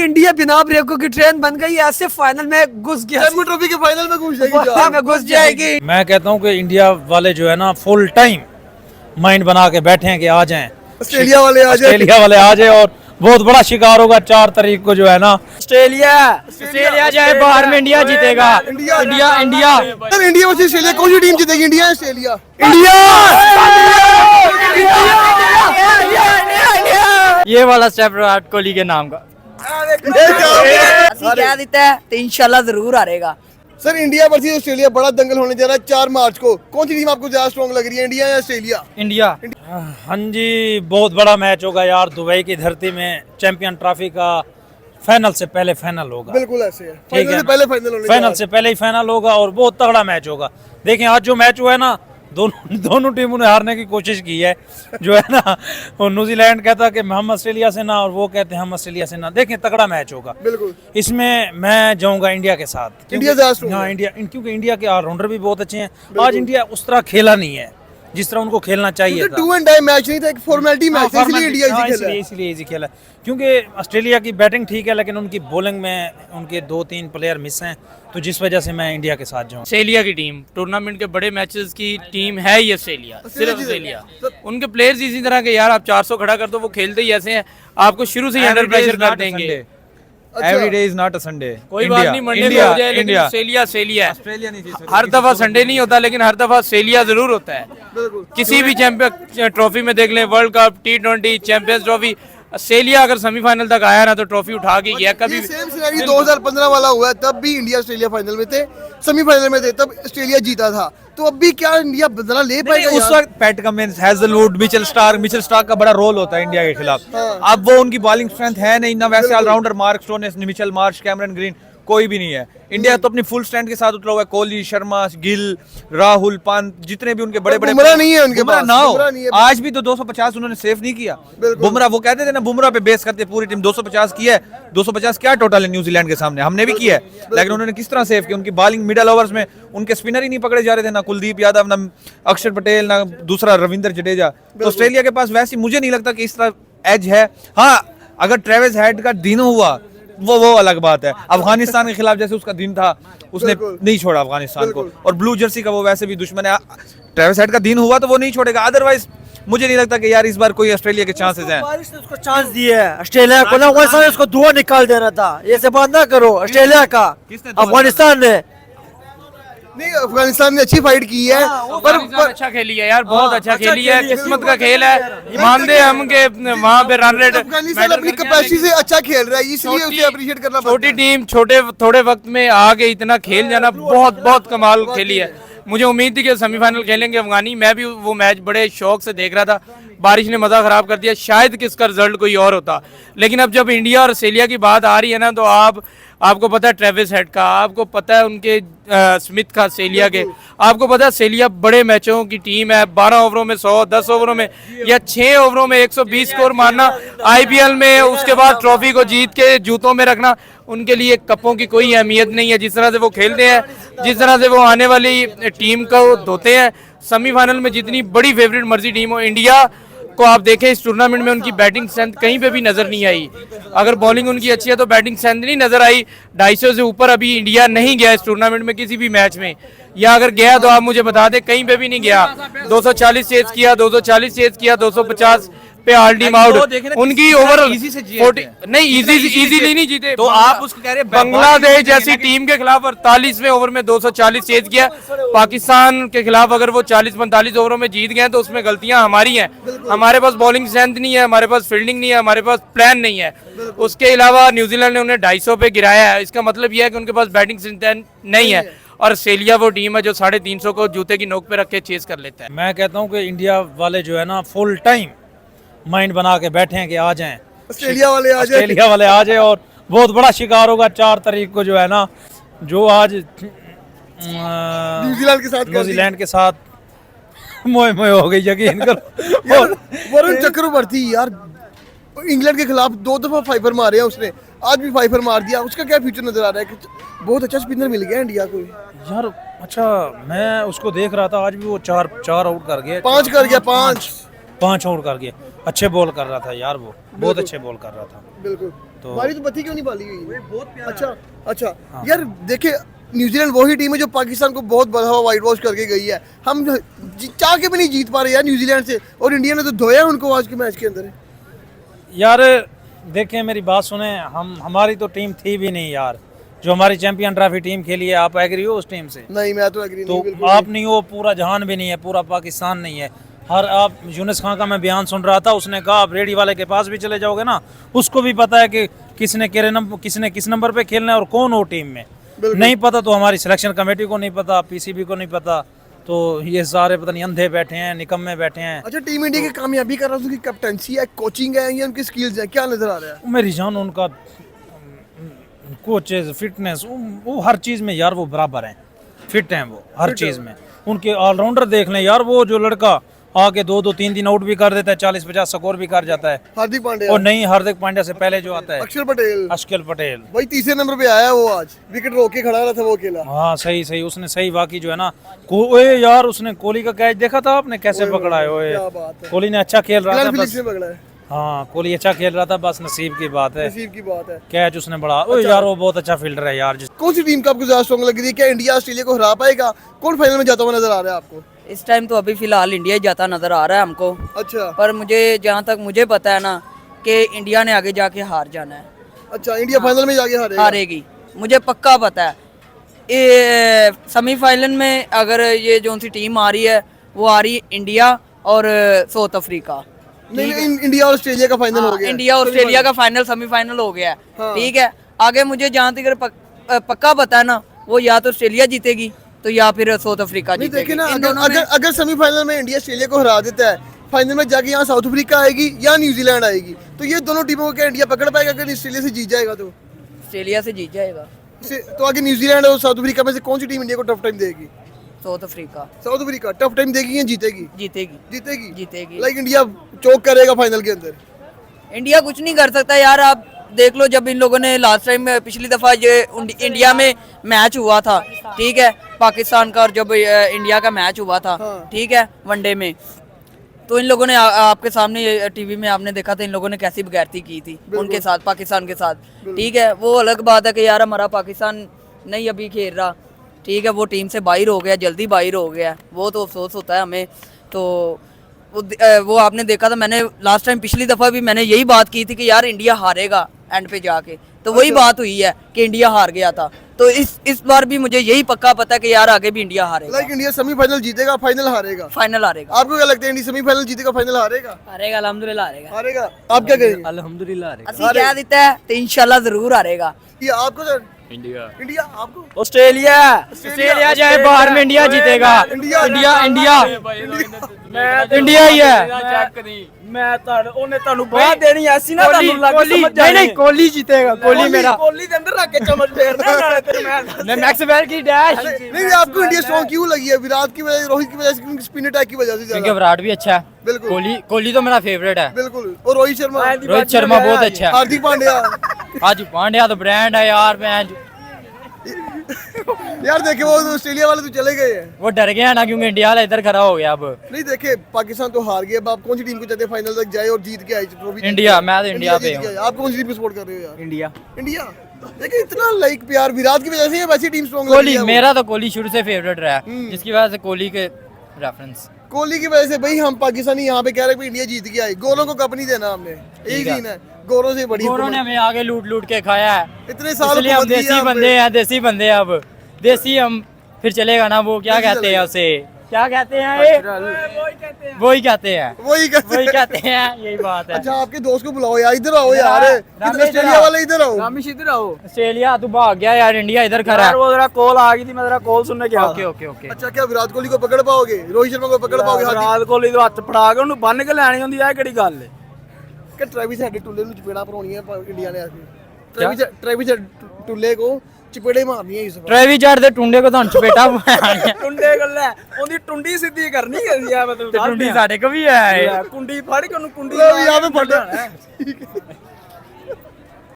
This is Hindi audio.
इंडिया बिना ब्रेकों की ट्रेन बन गई, ऐसे फाइनल में घुस गया, ट्रॉफी के फाइनल में घुस जाएगी, में घुस जाएगी। मैं कहता हूँ कि इंडिया वाले जो है ना फुल टाइम माइंड बना के बैठे हैं कि आ जाएं, ऑस्ट्रेलिया वाले आ जाए, ऑस्ट्रेलिया वाले आ जाए और बहुत बड़ा शिकार होगा 4 तारीख को जो है ना। ऑस्ट्रेलिया जाए बाहर में इंडिया जीतेगा। India India sir, India versus Australia कौन सी टीम जीतेगी? इंडिया या ऑस्ट्रेलिया? ये वाला स्टेप विराट कोहली के नाम का कह देता है तो इंशाल्लाह जरूर हारेगा। सर, इंडिया वर्सेस ऑस्ट्रेलिया बड़ा दंगल होने जा रहा है 4 मार्च को। कौन सी टीम आपको ज्यादा स्ट्रॉन्ग लग रही है, इंडिया या ऑस्ट्रेलिया? इंडिया। हाँ जी, बहुत बड़ा मैच होगा यार, दुबई की धरती में चैंपियन ट्रॉफी का फाइनल से पहले फाइनल होगा। बिल्कुल ऐसे है, ठीक फाइनल है से पहले फाइनल होने फाइनल से पहले ही फाइनल होगा और बहुत तगड़ा मैच होगा। देखें आज जो मैच हुआ है ना, दोनों टीमों ने हारने की कोशिश की है, जो है ना। और न्यूजीलैंड कहता कि हम ऑस्ट्रेलिया से ना, और वो कहते हैं हम ऑस्ट्रेलिया से ना। देखें तगड़ा मैच होगा बिल्कुल। इसमें मैं जाऊंगा इंडिया के साथ। इंडिया ज्यादा strong हाँ है। इंडिया, क्योंकि इंडिया के ऑलराउंडर भी बहुत अच्छे हैं। आज इंडिया उस तरह खेला नहीं है जिस तरह उनको खेलना चाहिए था। 2 and die मैच नहीं था, एक फॉर्मेलिटी मैच था, इसलिए इंडिया इजी खेला है। इसलिए इजी खेला, क्योंकि ऑस्ट्रेलिया की बैटिंग ठीक है लेकिन उनकी बॉलिंग में उनके 2-3 प्लेयर मिस हैं, तो जिस वजह से मैं इंडिया के साथ जाऊँ। ऑस्ट्रेलिया की टीम टूर्नामेंट के बड़े मैचेस की टीम है ये ऑस्ट्रेलिया, सिर्फ ऑस्ट्रेलिया। उनके प्लेयर्स इसी तरह के यार, आप 400 खड़ा कर दो, वो खेलते ही ऐसे हैं, आपको शुरू से ही अंडर प्रेशर कर देंगे। Every day is not a Sunday. कोई बात नहीं, मंडे को हो जाए, लेकिन ऑस्ट्रेलिया ऑस्ट्रेलिया है। हर दफा संडे नहीं होता, लेकिन हर दफा ऑस्ट्रेलिया जरूर होता है। किसी भी चैंपियन ट्रॉफी में देख लें, world cup, T20, champions trophy, Australia अगर सेमीफाइनल तक आया ना तो ट्रॉफी उठा के गया। कभी सेम सिनेरियो 2015 वाला हुआ है, तब भी इंडिया ऑस्ट्रेलिया फाइनल में थे, सेमीफाइनल में थे, तब ऑस्ट्रेलिया जीता था। तो अब भी क्या इंडिया बदला ले पाएगा? उस वक्त PAT Cummins, Hazlewood, Mitchell Starc का बड़ा रोल होता है इंडिया के खिलाफ। अब वो उनकी बॉलिंग स्ट्रेंथ है नहीं ना, वैसे allrounder Mark Stoinis, Mitchell Marsh, Cameron Green कोई भी नहीं है। इंडिया तो अपनी फुल स्ट्रेंथ के साथ उतरा हुआ है। कोहली, शर्मा, गिल, राहुल, पंत, जितने भी उनके बड़े बड़े बुमराह नहीं है उनके बुमराह पास, ना हो। बुमराह नहीं है। आज भी तो 250 उन्होंने सेव नहीं किया। बुमराह, वो कहते थे ना बुमराह पे बेस करते पूरी टीम 250 किया है। 250 क्या टोटल है न्यूजीलैंड के सामने, हमने भी किया है, लेकिन उन्होंने किस तरह सेव किया। उनकी बॉलिंग मिडल ओवर्स में उनके स्पिनर ही नहीं पकड़े जा रहे थे, ना कुलदीप यादव, ना अक्षर पटेल, ना दूसरा रविंद्र जडेजा। तो ऑस्ट्रेलिया के पास वैसी मुझे नहीं लगता कि इस तरह एज है। हाँ, अगर ट्रेविस हेड का दिन हुआ वो अलग बात है। अफगानिस्तान के खिलाफ जैसे उसका दिन था, उसने नहीं छोड़ा अफगानिस्तान को, और ब्लू जर्सी का वो वैसे भी दुश्मन है। ट्रेविस हेड का दिन हुआ तो वो नहीं छोड़ेगा, अदरवाइज मुझे नहीं लगता कि यार इस बार कोई ऑस्ट्रेलिया के चांसेस हैं। बारिश ने उसको चांस दिए है ऑस्ट्रेलिया को ना, वैसा उसको धुआं निकाल देना था। ये सब बात ना करो ऑस्ट्रेलिया का, अफगानिस्तान ने नहीं, अफगानिस्तान ने अच्छी फाइट की है, पर अच्छा खेली है यार, बहुत अच्छा खेली है। किस्मत का खेल है, मानते हैं हम के वहाँ पे रन रेट अफगानिस्तान अपनी कैपेसिटी से अच्छा खेल रहा है, इसलिए उसे अप्रिशिएट करना पड़ता है। छोटी टीम थोड़े वक्त में आगे इतना खेल जाना बहुत कमाल खेली है। मुझे उम्मीद थी कि सेमीफाइनल खेलेंगे अफगानी। मैं भी वो मैच बड़े शौक से देख रहा था, बारिश ने मजा खराब कर दिया, शायद कि इसका रिजल्ट कोई और होता। लेकिन अब जब इंडिया और ऑस्ट्रेलिया की बात आ रही है ना, तो आपको पता है ट्रेविस हेड का, आपको पता है उनके स्मिथ का, ऑस्ट्रेलिया के, आपको पता है ऑस्ट्रेलिया बड़े मैचों की टीम है। 12 ओवरों में 100, 10 ओवरों में या 6 ओवरों में 120 स्कोर मारना, IPL में उसके बाद ट्रॉफी को जीत के जूतों में रखना, उनके लिए कपों की कोई अहमियत नहीं है। जिस तरह से वो खेलते हैं, जिस तरह से वो आने वाली टीम को धोते हैं, सेमीफाइनल में जितनी बड़ी फेवरेट मर्जी टीम हो, इंडिया को आप देखें इस टूर्नामेंट में उनकी बैटिंग स्ट्रेंथ कहीं पे भी नजर नहीं आई। अगर बॉलिंग उनकी अच्छी है तो बैटिंग स्ट्रेंथ नहीं नजर आई। 250 से ऊपर अभी इंडिया नहीं गया इस टूर्नामेंट में किसी भी मैच में, या अगर गया तो आप मुझे बता दें, कहीं पे भी नहीं गया। 240 चेज किया, 240 चेज किया, 250 पे ऑल टीम आउट। उनकी ओवरऑल नहीं इजीली नहीं जीते, तो आप उसको कह रहे हैं बांग्लादेश जैसी टीम के खिलाफ 48वें ओवर में 240 चेज किया। पाकिस्तान के खिलाफ अगर वो 40-45 ओवरों में जीत गए तो उसमें गलतियां हमारी हैं। हमारे पास बॉलिंग स्ट्रेंथ नहीं है, हमारे पास फील्डिंग नहीं है, हमारे पास प्लान नहीं है। उसके अलावा न्यूजीलैंड ने उन्हें 250 पे गिराया है, इसका मतलब यह है कि उनके पास बैटिंग स्ट्रेंथ नहीं है। और ऑस्ट्रेलिया वो टीम है जो 350 को जूते की नोक पे रख के चेज कर लेता है। मैं कहता हूँ कि इंडिया वाले जो है ना फुल टाइम माइंड बना के बैठे हैं कि आ जाएं, ऑस्ट्रेलिया वाले आ जाए, ऑस्ट्रेलिया वाले आ जाए और बहुत बड़ा शिकार होगा 4 तारीख को जो है ना, जो आज न्यूजीलैंड के साथ मोए हो गई, यकीन करो। वरुण चक्रवर्ती यार इंग्लैंड के खिलाफ 2 दफा फाइबर मारे हैं उसने, आज भी फाइबर मार दिया। उसका क्या फ्यूचर नजर आ रहा है? कि बहुत अच्छा स्पिनर मिल गया इंडिया को यार। अच्छा, मैं उसको देख रहा था, आज भी वो 4 आउट कर गया, 5 कर गया, 5 आउट कर गया। अच्छे बॉल कर रहा था यार, वो बहुत अच्छे बॉल कर रहा था। बिल्कुल। तो हमारी तो बत्ती क्यों नहीं बाली हुई? बहुत अच्छा अच्छा यार देखे, न्यूजीलैंड वही टीम है जो पाकिस्तान को बहुत बड़ा वाइट वॉश करके गई है। हम चाह के भी नहीं जीत पा रहे यार न्यूजीलैंड से, और इंडिया ने तो धोया उनको आज के मैच के अंदर। यार देखें मेरी बात सुने, हमारी तो टीम थी भी नहीं यार, जो हमारी चैंपियन ट्रॉफी टीम खेली है। आप एग्री हो उस टीम से? नहीं मैं तो एग्री तो नहीं, बिल्कुल आप नहीं हो, पूरा जहान भी नहीं है, पूरा पाकिस्तान नहीं है। हर आप यूनुस खान का मैं बयान सुन रहा था, उसने कहा आप रेडी वाले के पास भी चले जाओगे ना, उसको भी पता है कि किसने किस नंबर पे खेलना है और कौन हो टीम में। नहीं पता तो हमारी सिलेक्शन कमेटी को नहीं पता, पीसीबी को नहीं पता, तो ये सारे पता नहीं अंधे बैठे हैं, निकम्मे बैठे हैं। अच्छा टीम इंडिया की कामयाबी कर रहा हूँ, उनकी कैप्टनसी है, कोचिंग है, या उनकी स्किल्स है, क्या नजर आ रहा है? मेरी जान उनका कोचेज फिटनेस वो हर चीज़ में यार वो बराबर हैं, फिट हैं वो हर चीज़ में। उनके ऑलराउंडर देख लें यार, वो जो लड़का आके 2-2 3-3 आउट भी कर देता है, 40-50 स्कोर भी कर जाता है। हार्दिक पांड्या और नहीं, हार्दिक पांड्या से पहले जो आता है अक्षर पटेल, अक्षर पटेल, भाई तीसरे नंबर पे आया वो, आज विकेट रोक के खड़ा रहा था वो अकेला। हाँ सही उसने सही वाकई जो है ना, ओए यार उसने कोहली का कैच देखा था आपने कैसे पकड़ा है? ओए क्या बात है, कोहली ने अच्छा खेल रहा था, ग्लेन बस फिलिप्स ने पकड़ा है, हाँ कोहली अच्छा खेल रहा था, बस नसीब की बात है, नसीब की बात है। कैच उसने बड़ा। ओए यार वो बहुत अच्छा फील्डर है यार। कौन सी टीम का आपको ज्यादा स्ट्रॉन्ग लग रही है? क्या इंडिया ऑस्ट्रेलिया को हरा पाएगा? कौन फाइनल में जाता हुआ नजर आ रहा है आपको? इस टाइम तो अभी फिलहाल इंडिया ही जाता नजर आ रहा है हमको, अच्छा पर मुझे जहाँ तक मुझे पता है ना कि इंडिया ने आगे जाके हार जाना है, अच्छा, इंडिया फाइनल में जाके हारेगा? हारेगी, मुझे पक्का पता है। ये सेमीफाइनल में अगर ये जो सी टीम आ रही है वो आ रही है इंडिया और साउथ अफ्रीका। नहीं इंडिया और ऑस्ट्रेलिया का फाइनल हो गया, इंडिया और ऑस्ट्रेलिया का फाइनल सेमीफाइनल हो गया है, हाँ। ठीक है। आगे मुझे जहाँ तक पक्का पता है ना, वो या तो ऑस्ट्रेलिया जीतेगी तो या फिर साउथ अफ्रीका नहीं जीतेगी। देखे ना, इन दोनों में अगर सेमीफाइनल में इंडिया ऑस्ट्रेलिया को हरा देता है, फाइनल में जाके यहाँ साउथ अफ्रीका आएगी या न्यूजीलैंड आएगी, तो ये दोनों टीमों को क्या इंडिया पकड़ पाएगा? अगर ऑस्ट्रेलिया से जीत जाएगा तो ऑस्ट्रेलिया से जीत जाएगा, तो आगे न्यूजीलैंड और साउथ अफ्रीका में से कौन सी टीम इंडिया को टफ टाइम देगी? South Africa south Africa tough time देगी या जीतेगी? जीतेगी जीतेगी, जीतेगी। लाइक इंडिया चोक करेगा फाइनल के अंदर? इंडिया कुछ नहीं कर सकता यार, आप देख लो, जब इन लोगों ने लास्ट टाइम पिछली दफा ये इंडिया में मैच हुआ था, ठीक है, पाकिस्तान का, और जब इंडिया का मैच हुआ था, हाँ। ठीक है, वनडे में, तो इन लोगों ने आपके सामने टीवी में आपने देखा था इन लोगों ने कैसी बगैरती की थी उनके साथ, पाकिस्तान के साथ, ठीक है। वो अलग बात है कि यार हमारा पाकिस्तान नहीं अभी खेल रहा, ठीक है, वो टीम से बाहर हो गया, जल्दी बाहर हो गया, वो तो अफसोस होता है हमें। तो वो आपने देखा था, मैंने लास्ट टाइम पिछली दफ़ा भी मैंने यही बात की थी कि यार इंडिया हारेगा एंड पे जाके, तो वही बात हुई है कि इंडिया हार गया था। तो इस बार भी मुझे यही पक्का पता है कि यार आगे भी इंडिया हारेगा, लाइक इंडिया सेमीफाइनल जीतेगा, फाइनल हारेगा? फाइनल हारेगा। आपको क्या लगता है इंडिया सेमीफाइनल जीतेगा, फाइनल हारेगा? हारेगा, अल्हम्दुलिल्लाह हारेगा। हारेगा, आप क्या कहेंगे? अल्हम्दुलिल्लाह। ਅਸੀਂ ਕਹਿ ਦਿੱਤਾ है तो इंशाल्लाह जरूर हारेगा। ये आपको सर? इंडिया इंडिया आपको? ऑस्ट्रेलिया चाहे बाहर में इंडिया जीतेगा, इंडिया इंडिया ही है। ਮੈਂ ਉਹਨੇ ਤੁਹਾਨੂੰ ਬਾਤ ਦੇਣੀ ਐਸੀ ਨਾ ਤੁਹਾਨੂੰ ਲੱਗ ਸਮਝ नहीं कोहली जीतेगा, कोहली मेरा ਕੋਹਲੀ ਦੇ ਅੰਦਰ ਰੱਖ ਕੇ ਚਮਚ ਫੇਰਨਾ ਨਾਲੇ ਤੇਰੇ ਮੈਂ मैक्सवेल की डैश। नहीं आपको इंडिया स्ट्रॉन्ग क्यों लगी है? विराट की वजह, रोहित की वजह से, स्पिन अटैक की वजह से क्योंकि ज्यादा? विराट भी अच्छा है, बिल्कुल कोहली तो मेरा फेवरेट है, बिल्कुल, और रोहित शर्मा, रोहित शर्मा बहुत अच्छा है, हार्दिक पांड्या। आज पांड्या तो ब्रांड है यार। मैं यार देखे वो ऑस्ट्रेलिया वाले तो चले गए हैं। वो डर गया ना क्योंकि इंडिया वाला इधर खड़ा हो गया। अब नहीं देखे पाकिस्तान तो हार गया, अब आप कौन सी टीम को चाहते हैं फाइनल तक जाए और जीत के आए ट्रॉफी? इंडिया, मैं तो इंडिया पे जीत के आए। आप कौन सी टीम को सपोर्ट कर रहे हो यार? India India. देखिए इतना लाइक प्यार विराट की वजह से या वैसी टीम स्ट्रॉन्ग कोहली, मेरा तो कोहली शुरू से फेवरेट रहा है, जिसकी वजह से कोहली के रेफरेंस। कोहली की वजह से भाई हम पाकिस्तानी यहाँ पे कह रहे हैं इंडिया जीत के आई, गोरों को कप नहीं देना हमने, यही सीन है। गोरों से बड़ी गोरों ने हमें आगे लूट लूट के खाया है, इतने साल इसलिए हम हुकूमत की देसी है हम बंदे पे। हैं, देसी बंदे हैं। अब देसी हम फिर चलेगा ना, वो क्या देसी कहते हैं चलेगा। उसे, क्या कहते हैं ये? वही कहते हैं, वही कहते वही हैं। कहते हैं, यही बात है। अच्छा आपके दोस्त को बुलाओ यार, इधर आओ यार, रामेश ऑस्ट्रेलिया वाले इधर आओ। रामेश इधर आओ ऑस्ट्रेलिया तू भाग गया यार, इंडिया इधर खड़ा है। वो जरा कॉल आ गई थी, मैं जरा कॉल सुनने गया ओके ओके ओके। अच्छा क्या विराट कोहली को पकड़ पाओगे, रोहित शर्मा को पकड़ पाओगे? ਵਿਰਾਟ ਕੋਹਲੀ ਤੋਂ ਹੱਥ ਫੜਾ ਕੇ ਉਹਨੂੰ ਬੰਨ ਕੇ ਲੈਣੀ ਹੁੰਦੀ ਆ, ਇਹ ਕਿਹੜੀ ਗੱਲ ਹੈ? ਕਿ ਟ੍ਰੈਵਿਸ ਹੈਡ ਟੁੱਲੇ ਨੂੰ ਚਪੇੜਾ ਪਰਾਉਣੀਆਂ ਇੰਡੀਆ ਨੇ ਆ ਕੇ। ट्रेविस टुल्ले को चपेड़े मारनी है इस बार। ट्रेविस जट दे टुंडे को ਤੁਹਾਨੂੰ ਚਪੇਟਾ ਮਾਰਨੀ ਹੈ। ਟੁੰਡੇ ਗੱਲੇ ਉਹਦੀ ਟੁੰਡੀ ਸਿੱਧੀ ਕਰਨੀ ਹੈ, ਮਤਲਬ ਤੇ ਟੁੰਡੀ ਸਾਡੇ ਕੋ ਵੀ ਹੈ। ਕੁੰਡੀ ਫੜ ਕੇ ਉਹਨੂੰ ਕੁੰਡੀ लो भी यहाँ पे फटे।